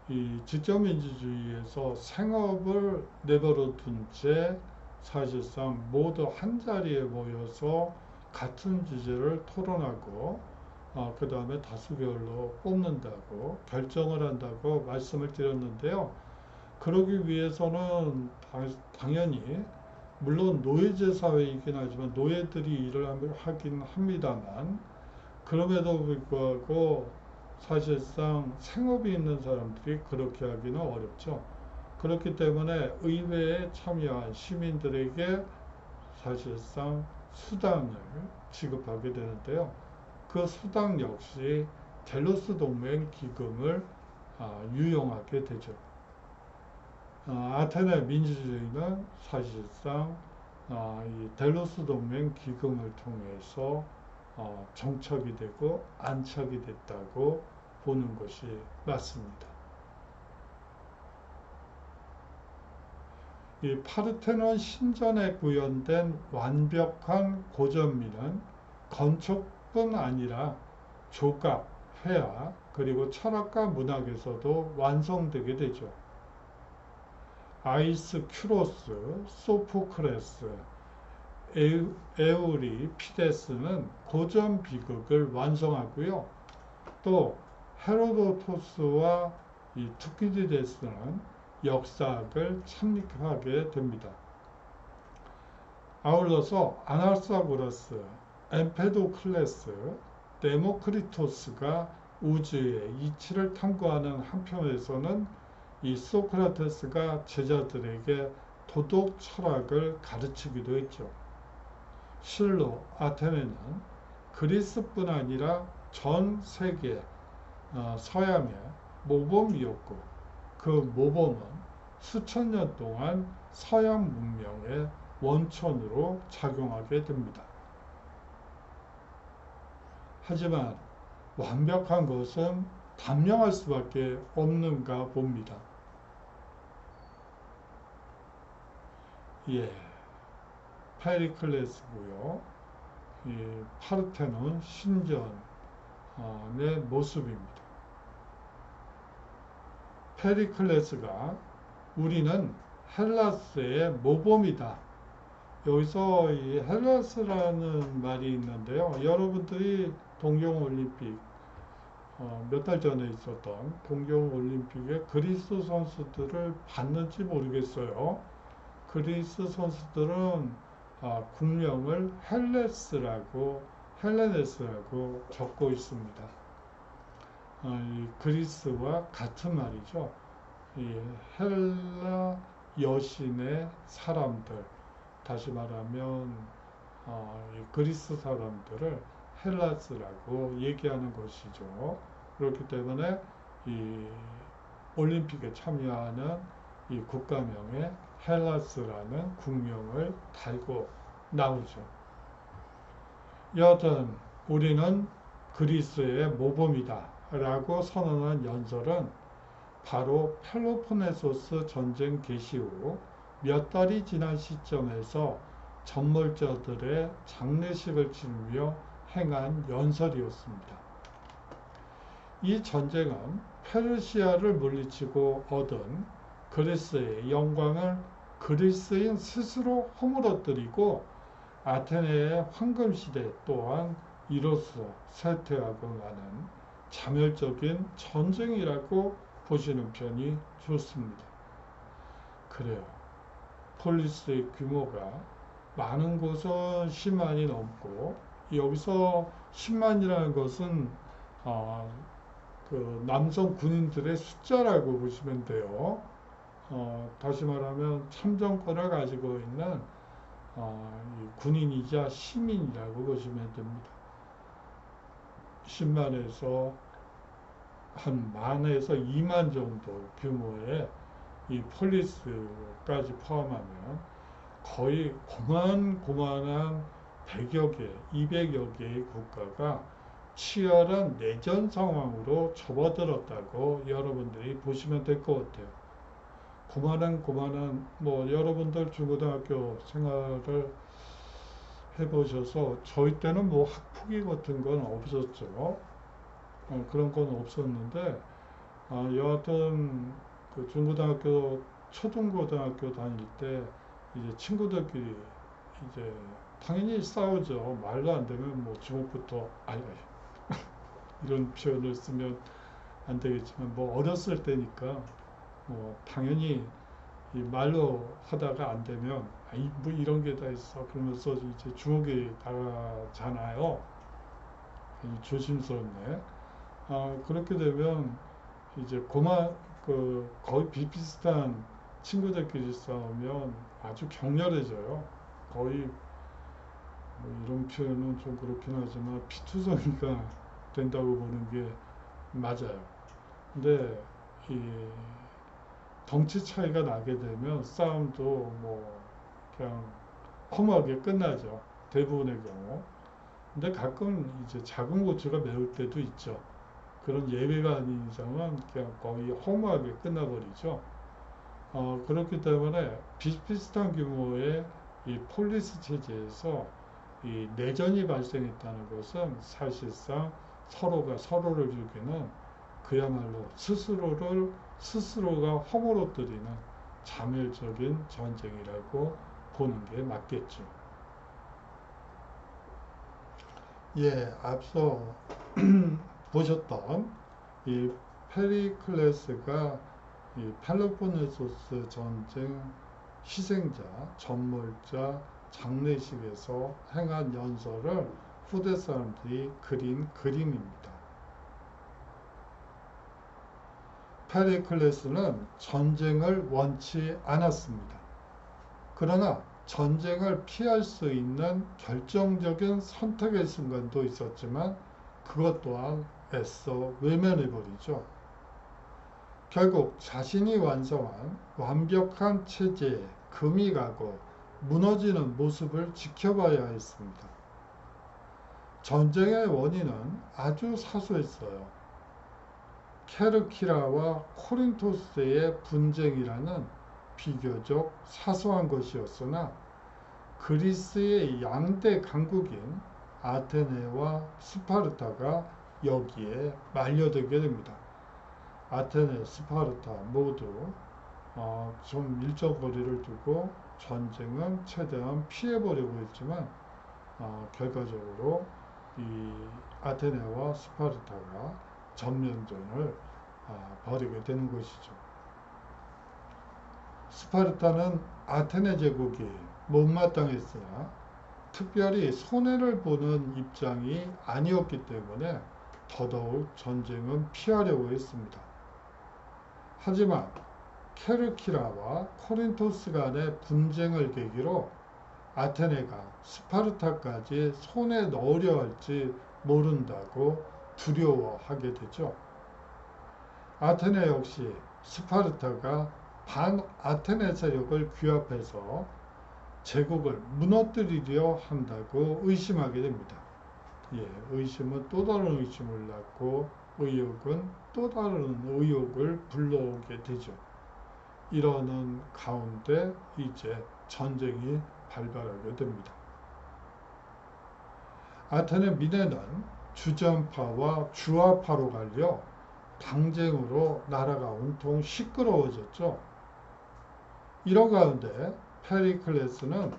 이 직접민주주의에서 생업을 내버려 둔 채 사실상 모두 한 자리에 모여서 같은 주제를 토론하고 그 다음에 다수결로 뽑는다고 결정을 한다고 말씀을 드렸는데요. 그러기 위해서는 당연히 물론 노예제 사회이긴 하지만 노예들이 일을 하긴 합니다만 그럼에도 불구하고 사실상 생업이 있는 사람들이 그렇게 하기는 어렵죠. 그렇기 때문에 의회에 참여한 시민들에게 사실상 수당을 지급하게 되는데요. 그 수당 역시 델로스 동맹 기금을 유용하게 되죠. 아테네 민주주의는 사실상 이 델로스 동맹 기금을 통해서 정착이 되고 안착이 됐다고 보는 것이 맞습니다. 이 파르테논 신전에 구현된 완벽한 고전미는 건축뿐 아니라 조각, 회화, 그리고 철학과 문학에서도 완성되게 되죠. 아이스큐로스, 소포크레스, 에우리피데스는 고전 비극을 완성하고요. 또 헤로도토스와 이 투키디데스는 역사학을 창립하게 됩니다. 아울러서 아나사고라스, 엠페도클레스, 데모크리토스가 우주의 이치를 탐구하는 한편에서는 이 소크라테스가 제자들에게 도덕 철학을 가르치기도 했죠. 실로 아테네는 그리스뿐 아니라 전 세계 서양의 모범이었고 그 모범은 수천 년 동안 서양 문명의 원천으로 작용하게 됩니다. 하지만 완벽한 것은 단명할 수밖에 없는가 봅니다. 예, 페리클레스고요. 이 파르테논 신전의 모습입니다. 페리클레스가 우리는 헬라스의 모범이다. 여기서 이 헬라스라는 말이 있는데요. 여러분들이 동경올림픽 몇 달 전에 있었던 동경올림픽에 그리스 선수들을 봤는지 모르겠어요. 그리스 선수들은 국명을 헬레네스라고 적고 있습니다. 이 그리스와 같은 말이죠. 이 헬라 여신의 사람들, 다시 말하면 이 그리스 사람들을 헬라스라고 얘기하는 것이죠. 그렇기 때문에 이 올림픽에 참여하는 이 국가명에 헬라스라는 국명을 달고 나오죠. 여하튼 우리는 그리스의 모범이다 라고 선언한 연설은 바로 펠로폰네소스 전쟁 개시 후 몇 달이 지난 시점에서 전몰자들의 장례식을 치르며 행한 연설이었습니다. 이 전쟁은 페르시아를 물리치고 얻은 그리스의 영광을 그리스인 스스로 허물어뜨리고 아테네의 황금시대 또한 이로써 쇠퇴하고 가는 자멸적인 전쟁이라고 보시는 편이 좋습니다. 그래요. 폴리스의 규모가 많은 곳은 10만이 넘고 여기서 10만이라는 것은 그 남성 군인들의 숫자라고 보시면 돼요. 다시 말하면 참정권을 가지고 있는 군인이자 시민이라고 보시면 됩니다. 10만에서 한 만에서 2만 정도 규모의 이 폴리스까지 포함하면 거의 고만고만한 100여 개, 200여 개의 국가가 치열한 내전 상황으로 접어들었다고 여러분들이 보시면 될 것 같아요. 고만한 뭐 여러분들 중고등학교 생활을 해보셔서 저희 때는 뭐 학폭위 같은 건 없었죠. 그런 건 없었는데 여하튼 그 중고등학교, 초중고등학교 다닐 때 이제 친구들끼리 이제 당연히 싸우죠. 말도 안 되면 뭐 주먹부터 이런 표현을 쓰면 안 되겠지만 뭐 어렸을 때니까 뭐 당연히 이 말로 하다가 안 되면 뭐 이런 게 다 있어 그러면서 이제 주먹이 나가잖아요. 조심스럽네. 그렇게 되면 이제 거의 비슷비슷한 친구들끼리 싸우면 아주 격렬해져요. 거의 뭐 이런 표현은 좀 그렇긴 하지만 피투성이가 된다고 보는 게 맞아요. 근데 이 덩치 차이가 나게 되면 싸움도 뭐 그냥 허무하게 끝나죠. 대부분의 경우. 근데 가끔 이제 작은 고추가 매울 때도 있죠. 그런 예외가 아닌 이상은 그냥 거의 허무하게 끝나버리죠. 그렇기 때문에 비슷비슷한 규모의 이 폴리스 체제에서 이 내전이 발생했다는 것은 사실상 서로가 서로를 죽이는 그야말로 스스로가 허물어뜨리는 자멸적인 전쟁이라고 보는 게 맞겠죠. 예, 앞서 보셨던 이 페리클레스가 이 펠로폰네소스 전쟁 희생자, 전몰자 장례식에서 행한 연설을 후대 사람들이 그린 그림입니다. 페리클레스는 전쟁을 원치 않았습니다. 그러나 전쟁을 피할 수 있는 결정적인 선택의 순간도 있었지만 그것 또한 애써 외면해버리죠. 결국 자신이 완성한 완벽한 체제에 금이 가고 무너지는 모습을 지켜봐야 했습니다. 전쟁의 원인은 아주 사소했어요. 케르키라와 코린토스의 분쟁이라는 비교적 사소한 것이었으나 그리스의 양대 강국인 아테네와 스파르타가 여기에 말려들게 됩니다. 아테네, 스파르타 모두 좀 일정 거리를 두고 전쟁은 최대한 피해보려고 했지만 결과적으로 이 아테네와 스파르타가 전면전을 벌이게 되는 것이죠. 스파르타는 아테네 제국이 못마땅했으나 특별히 손해를 보는 입장이 아니었기 때문에 더더욱 전쟁은 피하려고 했습니다. 하지만 케르키라와 코린토스 간의 분쟁을 계기로 아테네가 스파르타까지 손에 넣으려 할지 모른다고 두려워하게 되죠. 아테네 역시 스파르타가 반아테네 세력을 규합해서 제국을 무너뜨리려 한다고 의심하게 됩니다. 예, 의심은 또 다른 의심을 낳고 의혹은 또 다른 의혹을 불러오게 되죠. 이러는 가운데 이제 전쟁이 발발하게 됩니다. 아테네 미네는 주전파와 주화파로 갈려 방쟁으로 나라가 온통 시끄러워졌죠. 이런 가운데 페리클레스는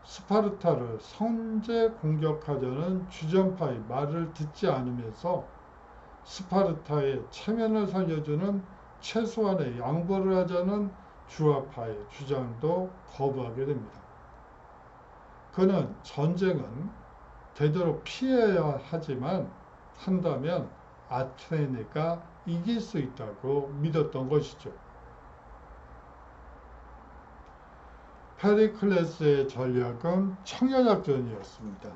스파르타를 선제 공격하려는 주전파의 말을 듣지 않으면서 스파르타의 체면을 살려주는 최소한의 양보를 하자는 주화파의 주장도 거부하게 됩니다. 그는 전쟁은 되도록 피해야 하지만 한다면 아테네가 이길 수 있다고 믿었던 것이죠. 페리클레스의 전략은 청야작전이었습니다.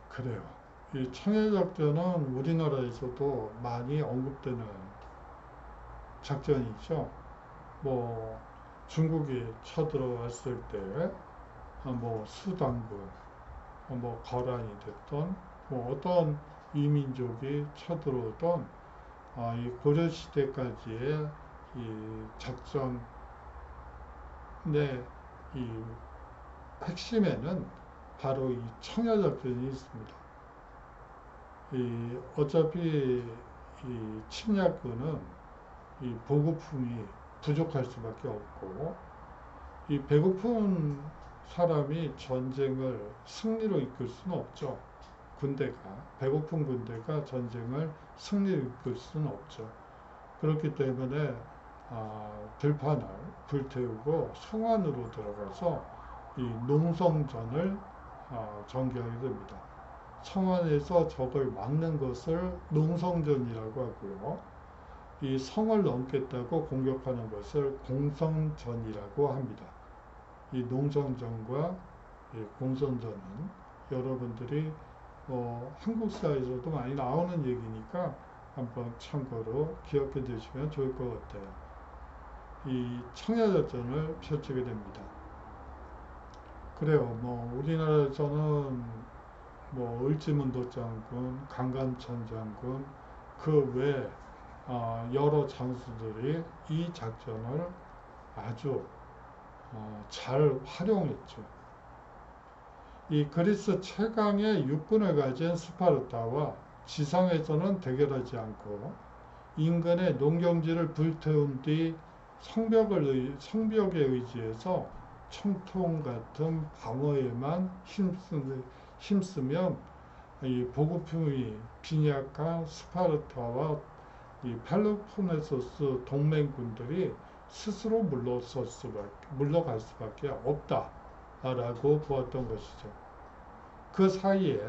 그래요. 이 청야작전은 우리나라에서도 많이 언급되는 작전이죠. 뭐 중국이 쳐들어왔을 때 뭐 수당군, 뭐 거란이 됐던 뭐 어떤 이민족이 쳐들어오던 이 고려 시대까지의 이 작전의 이 핵심에는 바로 이 청야작전이 있습니다. 어차피 이 침략군은 이 보급품이 부족할 수밖에 없고, 이 배고픈 사람이 전쟁을 승리로 이끌 수는 없죠. 배고픈 군대가 전쟁을 승리로 이끌 수는 없죠. 그렇기 때문에 들판을 불태우고 성안으로 들어가서 이 농성전을 전개하게 됩니다. 성안에서 적을 막는 것을 농성전이라고 하고요. 이 성을 넘겠다고 공격하는 것을 공성전이라고 합니다. 이 농성전과 이 공성전은 여러분들이 한국사에서도 많이 나오는 얘기니까 한번 참고로 기억해 두시면 좋을 것 같아요. 이 청야작전을 펼치게 됩니다. 그래요. 뭐 우리나라에서는 뭐 을지문도 장군, 강감찬 장군, 그 외 여러 장수들이 이 작전을 아주 잘 활용했죠. 이 그리스 최강의 육군을 가진 스파르타와 지상에서는 대결하지 않고 인근의 농경지를 불태운 뒤 성벽에 의지해서 청통 같은 방어에만 힘쓰면 이 보급품이 빈약한 스파르타와 이 펠로폰네소스 동맹군들이 스스로 물러갈 수밖에 없다라고 보았던 것이죠. 그 사이에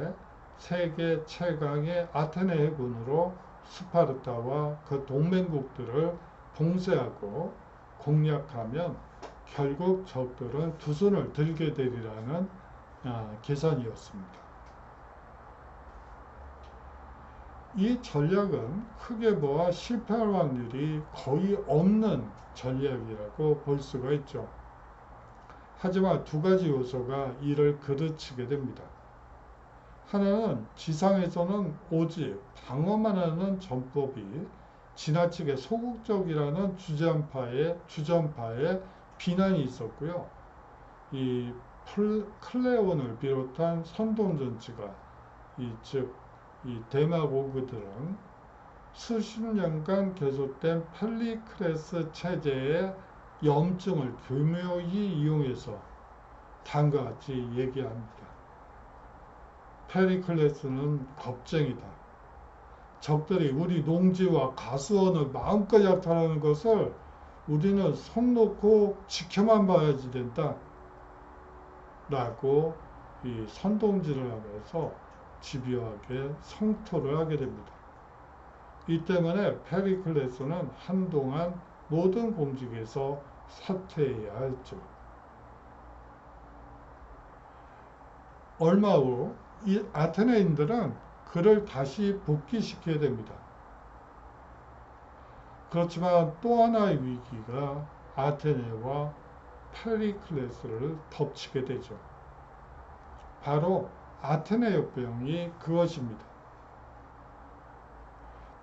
세계 최강의 아테네 해군으로 스파르타와 그 동맹국들을 봉쇄하고 공략하면 결국 적들은 두 손을 들게 되리라는 계산이었습니다. 이 전략은 크게 보아 실패할 확률이 거의 없는 전략이라고 볼 수가 있죠. 하지만 두 가지 요소가 이를 그르치게 됩니다. 하나는 지상에서는 오직 방어만 하는 전법이 지나치게 소극적이라는 주전파의 비난이 있었고요. 이 클레온을 비롯한 선동전치가 이 데마고그들은 수십 년간 계속된 펠리크레스 체제의 염증을 교묘히 이용해서 다음과 같이 얘기합니다. 페리클레스는 겁쟁이다. 적들이 우리 농지와 가수원을 마음껏 약탈하는 것을 우리는 손 놓고 지켜만 봐야지 된다. 라고 이 선동질을 하면서 집요하게 성토를 하게 됩니다. 이 때문에 페리클레스는 한동안 모든 공직에서 사퇴해야 했죠. 얼마 후 이 아테네인들은 그를 다시 복귀시켜야 됩니다. 그렇지만 또 하나의 위기가 아테네와 페리클레스를 덮치게 되죠. 바로 아테네 역병이 그것입니다.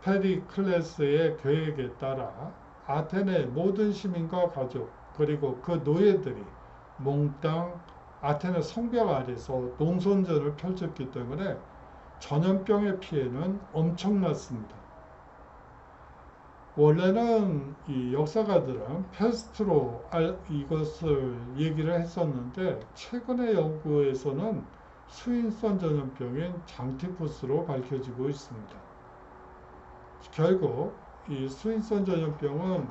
페리클레스의 계획에 따라 아테네의 모든 시민과 가족 그리고 그 노예들이 몽땅 아테네 성벽 아래서 농선전을 펼쳤기 때문에 전염병의 피해는 엄청났습니다. 원래는 이 역사가들은 패스트로 이것을 얘기를 했었는데 최근의 연구에서는 스윈선 전염병인 장티푸스로 밝혀지고 있습니다. 결국 이 스윈선 전염병은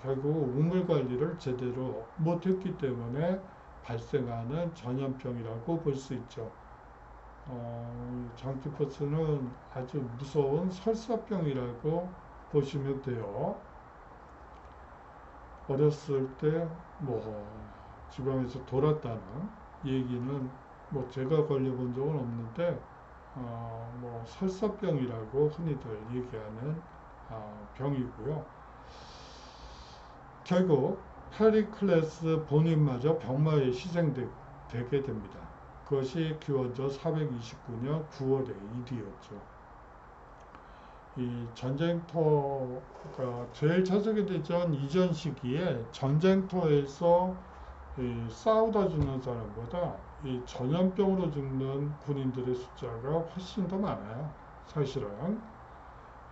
결국 우물 관리를 제대로 못했기 때문에 발생하는 전염병이라고 볼 수 있죠. 장티푸스는 아주 무서운 설사병이라고 보시면 돼요. 어렸을 때 뭐 지방에서 돌았다는 얘기는 뭐 제가 걸려본 적은 없는데 뭐 설사병이라고 흔히들 얘기하는 병이고요. 결국 페리클레스 본인마저 병마에 희생되게 됩니다. 그것이 기원전 429년 9월의 일이었죠. 이 전쟁터가 제일 차세대전 이전 시기에 전쟁터에서 싸우다 죽는 사람보다 이 전염병으로 죽는 군인들의 숫자가 훨씬 더 많아요. 사실은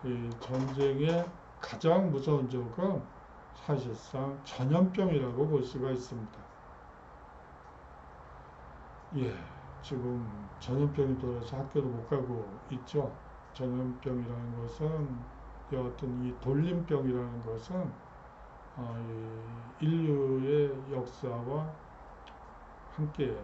이 전쟁의 가장 무서운 적은 사실상 전염병이라고 볼 수가 있습니다. 예, 지금 전염병이 돌아서 학교도 못 가고 있죠. 전염병이라는 것은 여하튼 이 돌림병이라는 것은 이 인류의 역사와 함께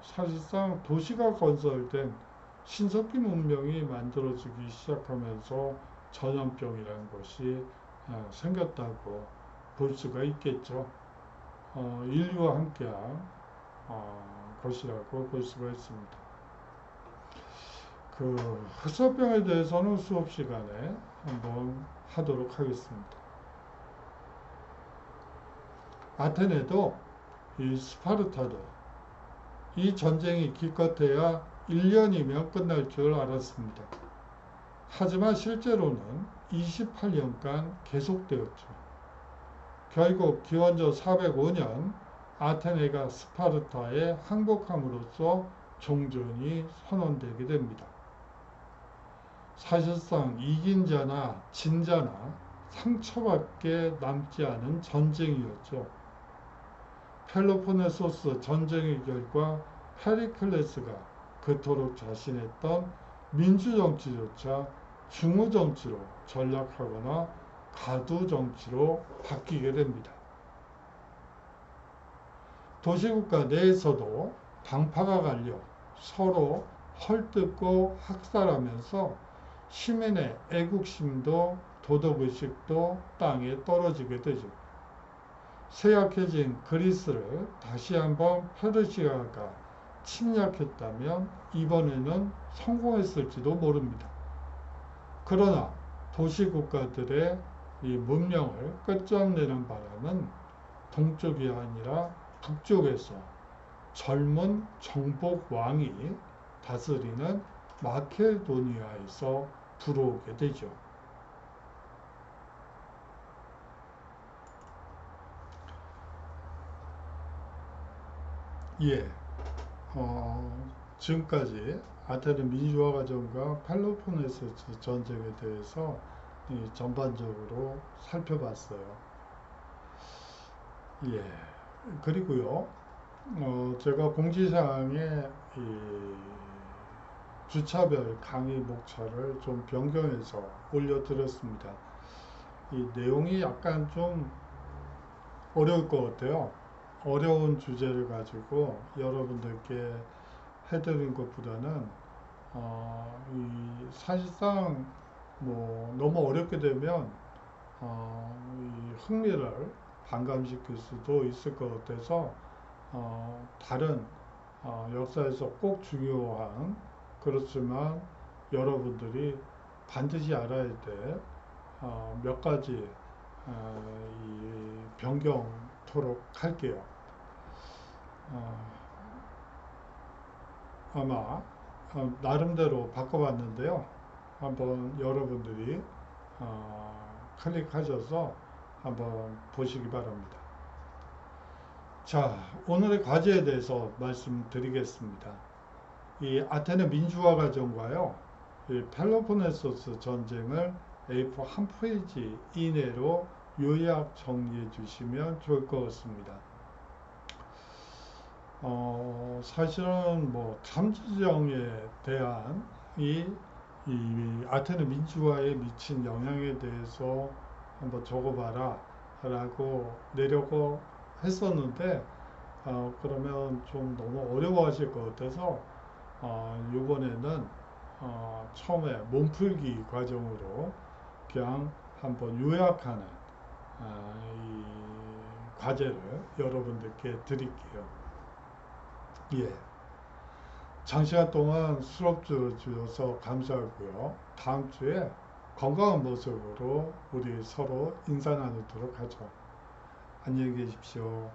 사실상 도시가 건설된 신석기 문명이 만들어지기 시작하면서 전염병이라는 것이 생겼다고 볼 수가 있겠죠. 인류와 함께한 것이라고 볼 수가 있습니다. 그 흑사병에 대해서는 수업 시간에 한번 하도록 하겠습니다. 아테네도 이 스파르타도 이 전쟁이 기껏해야 1년이면 끝날 줄 알았습니다. 하지만 실제로는 28년간 계속되었죠. 결국 기원전 405년 아테네가 스파르타에 항복함으로써 종전이 선언되게 됩니다. 사실상 이긴 자나 진 자나 상처밖에 남지 않은 전쟁이었죠. 펠로폰네소스 전쟁의 결과 페리클레스가 그토록 자신했던 민주정치조차 중후정치로 전락하거나 가두정치로 바뀌게 됩니다. 도시국가 내에서도 당파가 갈려 서로 헐뜯고 학살하면서 시민의 애국심도 도덕의식도 땅에 떨어지게 되죠. 쇠약해진 그리스를 다시 한번 페르시아가 침략했다면 이번에는 성공했을지도 모릅니다. 그러나 도시국가들의 이 문명을 끝장내는 바람은 동쪽이 아니라 북쪽에서 젊은 정복 왕이 다스리는 마케도니아에서 불어오게 되죠. 예, 지금까지 아테네 민주화 과정과 펠로폰네소스 전쟁에 대해서 전반적으로 살펴봤어요. 예, 그리고요, 제가 공지사항에 주차별 강의 목차를 좀 변경해서 올려드렸습니다. 이 내용이 약간 좀 어려울 것 같아요. 어려운 주제를 가지고 여러분들께 해드린 것보다는 사실상 뭐 너무 어렵게 되면 이 흥미를 반감시킬 수도 있을 것 같아서 다른 역사에서 꼭 중요한 그렇지만 여러분들이 반드시 알아야 될 몇 가지 변경토록 할게요. 아마 나름대로 바꿔봤는데요. 한번 여러분들이 클릭하셔서 한번 보시기 바랍니다. 자, 오늘의 과제에 대해서 말씀드리겠습니다. 이 아테네 민주화 과정과요, 이 펠로폰네소스 전쟁을 A4 한 페이지 이내로 요약 정리해 주시면 좋을 것 같습니다. 사실은 뭐 참지정에 대한 이 아테네 민주화에 미친 영향에 대해서 한번 적어봐라 라고 내려고 했었는데 그러면 좀 너무 어려워하실 것 같아서 이번에는 처음에 몸풀기 과정으로 그냥 한번 요약하는 이 과제를 여러분들께 드릴게요. 예. 장시간 동안 수업 들어주셔서 감사하고요. 다음 주에 건강한 모습으로 우리 서로 인사 나누도록 하죠. 안녕히 계십시오.